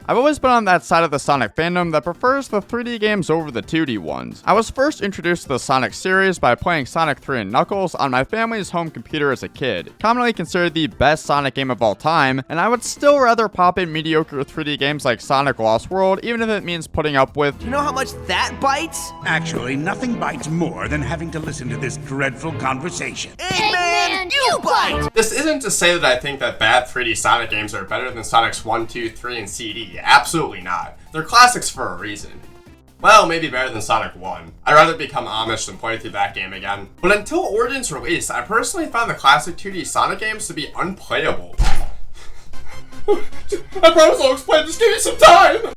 I've always been on that side of the Sonic fandom that prefers the 3D games over the 2D ones. I was first introduced to the Sonic series by playing Sonic 3 and Knuckles on my family's home computer as a kid, commonly considered the best Sonic game of all time, and I would still rather pop in mediocre 3D games like Sonic Lost World, even if it means putting up with— You know how much that bites? Actually, nothing bites more than having to listen to this dreadful conversation. Eggman, you bite! This isn't to say that I think that bad 3D Sonic games are better than Sonic's 1, 2, 3, and CD. Absolutely not. They're classics for a reason. Well, maybe better than Sonic 1. I'd rather become Amish than play through that game again. But until Origins release, I personally found the classic 2D Sonic games to be unplayable. I promise I'll explain, just give me some time!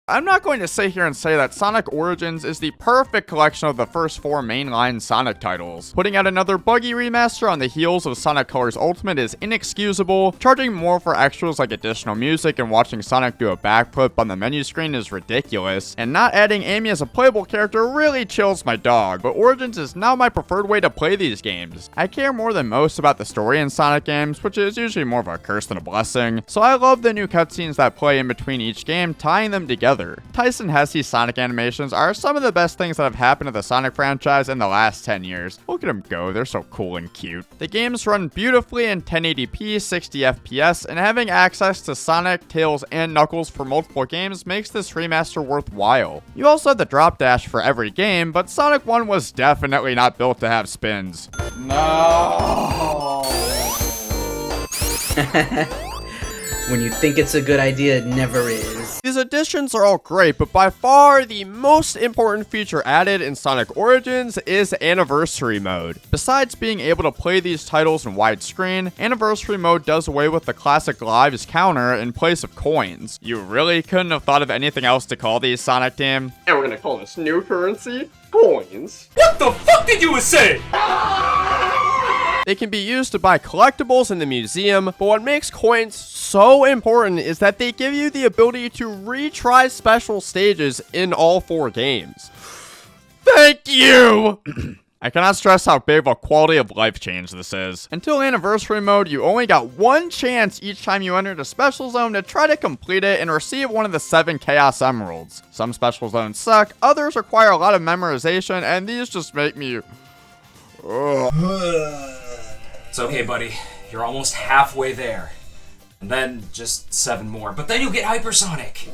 I'm not going to sit here and say that Sonic Origins is the perfect collection of the first 4 mainline Sonic titles. Putting out another buggy remaster on the heels of Sonic Colors Ultimate is inexcusable, charging more for extras like additional music and watching Sonic do a backflip on the menu screen is ridiculous, and not adding Amy as a playable character really chills my dog, but Origins is now my preferred way to play these games. I care more than most about the story in Sonic games, which is usually more of a curse than a blessing, so I love the new cutscenes that play in between each game, tying them together. Tyson Hesse's Sonic animations are some of the best things that have happened to the Sonic franchise in the last 10 years. Look at them go, they're so cool and cute. The games run beautifully in 1080p, 60 FPS, and having access to Sonic, Tails, and Knuckles for multiple games makes this remaster worthwhile. You also have the drop dash for every game, but Sonic 1 was definitely not built to have spins. No. When you think it's a good idea, it never is. These additions are all great, but by far the most important feature added in Sonic Origins is Anniversary Mode. Besides being able to play these titles in widescreen, Anniversary Mode does away with the classic lives counter in place of coins. You really couldn't have thought of anything else to call these, Sonic Team? And we're gonna call this new currency coins. What the fuck did you say? They can be used to buy collectibles in the museum, but what makes coins so important is that they give you the ability to retry special stages in all 4 games. Thank you! I cannot stress how big of a quality of life change this is. Until Anniversary Mode, you only got 1 chance each time you entered a special zone to try to complete it and receive one of the 7 Chaos Emeralds. Some special zones suck, others require a lot of memorization, and these just make me... It's okay, buddy. You're almost halfway there. And then just 7 more. But then you'll get hypersonic.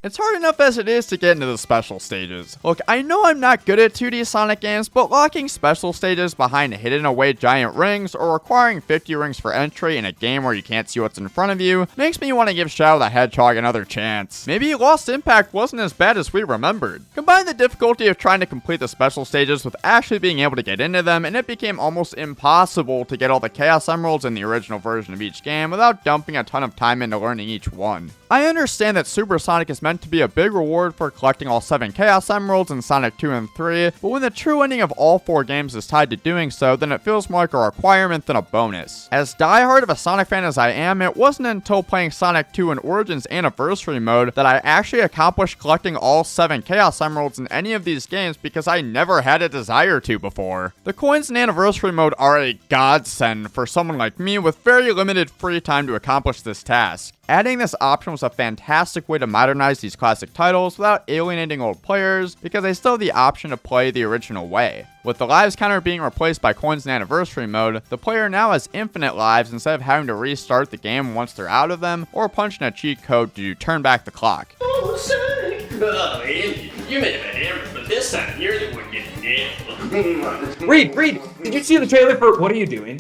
It's hard enough as it is to get into the special stages. Look, I know I'm not good at 2D Sonic games, but locking special stages behind hidden away giant rings or requiring 50 rings for entry in a game where you can't see what's in front of you makes me want to give Shadow the Hedgehog another chance. Maybe Lost Impact wasn't as bad as we remembered. Combine the difficulty of trying to complete the special stages with actually being able to get into them, and it became almost impossible to get all the Chaos Emeralds in the original version of each game without dumping a ton of time into learning each one. I understand that Super Sonic is meant to be a big reward for collecting all 7 Chaos Emeralds in Sonic 2 and 3, but when the true ending of all 4 games is tied to doing so, then it feels more like a requirement than a bonus. As diehard of a Sonic fan as I am, it wasn't until playing Sonic 2 in Origins Anniversary Mode that I actually accomplished collecting all 7 Chaos Emeralds in any of these games because I never had a desire to before. The coins in Anniversary Mode are a godsend for someone like me with very limited free time to accomplish this task. Adding this option was a fantastic way to modernize these classic titles without alienating old players, because they still have the option to play the original way. With the lives counter being replaced by coins in Anniversary Mode, the player now has infinite lives instead of having to restart the game once they're out of them, or punch in a cheat code to turn back the clock. Oh, Sonic! Oh, Andy, you may have a hammer, but this time you're the one getting nailed. Reed, did you see the trailer for What Are You Doing?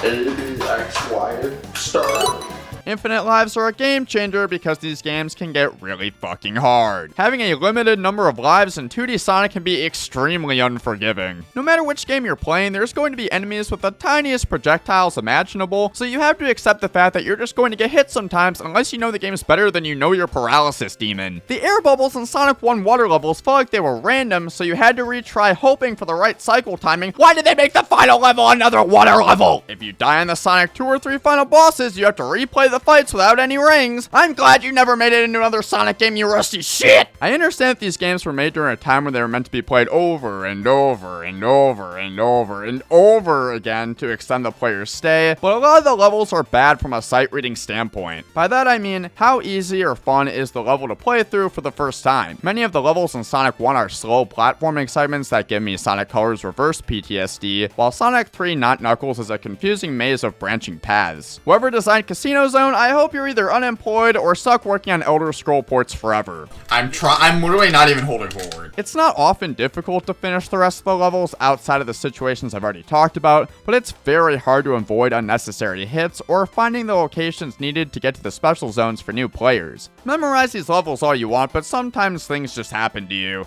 ABXY start. Infinite lives are a game changer because these games can get really fucking hard. Having a limited number of lives in 2D Sonic can be extremely unforgiving. No matter which game you're playing, there's going to be enemies with the tiniest projectiles imaginable, so you have to accept the fact that you're just going to get hit sometimes unless you know the game's better than you know your paralysis demon. The air bubbles in Sonic 1 water levels felt like they were random, so you had to retry hoping for the right cycle timing. Why did they make the final level another water level? If you die on the Sonic 2 or 3 final bosses, you have to replay the the fights without any rings. I'm glad you never made it into another Sonic game, you rusty shit! I understand that these games were made during a time when they were meant to be played over and over and over and over and over again to extend the player's stay, but a lot of the levels are bad from a sight reading standpoint. By that I mean, how easy or fun is the level to play through for the first time? Many of the levels in Sonic 1 are slow platforming segments that give me Sonic Colors Reverse PTSD, while Sonic 3 Not Knuckles is a confusing maze of branching paths. Whoever designed Casino Zone, I hope you're either unemployed or stuck working on Elder Scroll ports forever. I'm literally not even holding forward. It's not often difficult to finish the rest of the levels outside of the situations I've already talked about, but it's very hard to avoid unnecessary hits or finding the locations needed to get to the special zones for new players. Memorize these levels all you want, but sometimes things just happen to you.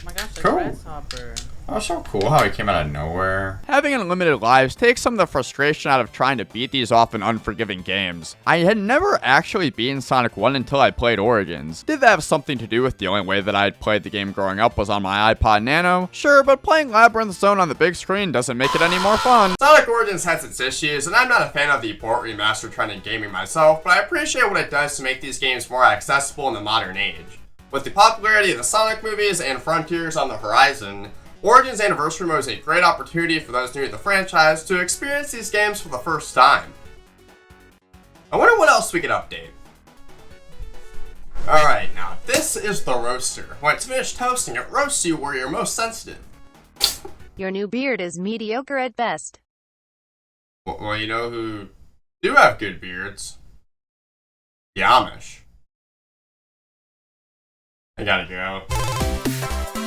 Oh my gosh, the Cool. grasshopper. That was so cool how he came out of nowhere. Having unlimited lives takes some of the frustration out of trying to beat these often unforgiving games. I had never actually beaten Sonic 1 until I played Origins. Did that have something to do with the only way that I'd played the game growing up was on my iPod Nano? Sure, but playing Labyrinth Zone on the big screen doesn't make it any more fun. Sonic Origins has its issues, and I'm not a fan of the port remaster trend in gaming myself, but I appreciate what it does to make these games more accessible in the modern age. With the popularity of the Sonic movies and Frontiers on the horizon, Origins Anniversary Mode is a great opportunity for those new to the franchise to experience these games for the first time. I wonder what else we could update. Alright, now this is the roaster. When it's finished toasting, it roasts you where you're most sensitive. Your new beard is mediocre at best. Well, you know who do have good beards? The Amish. I gotta go.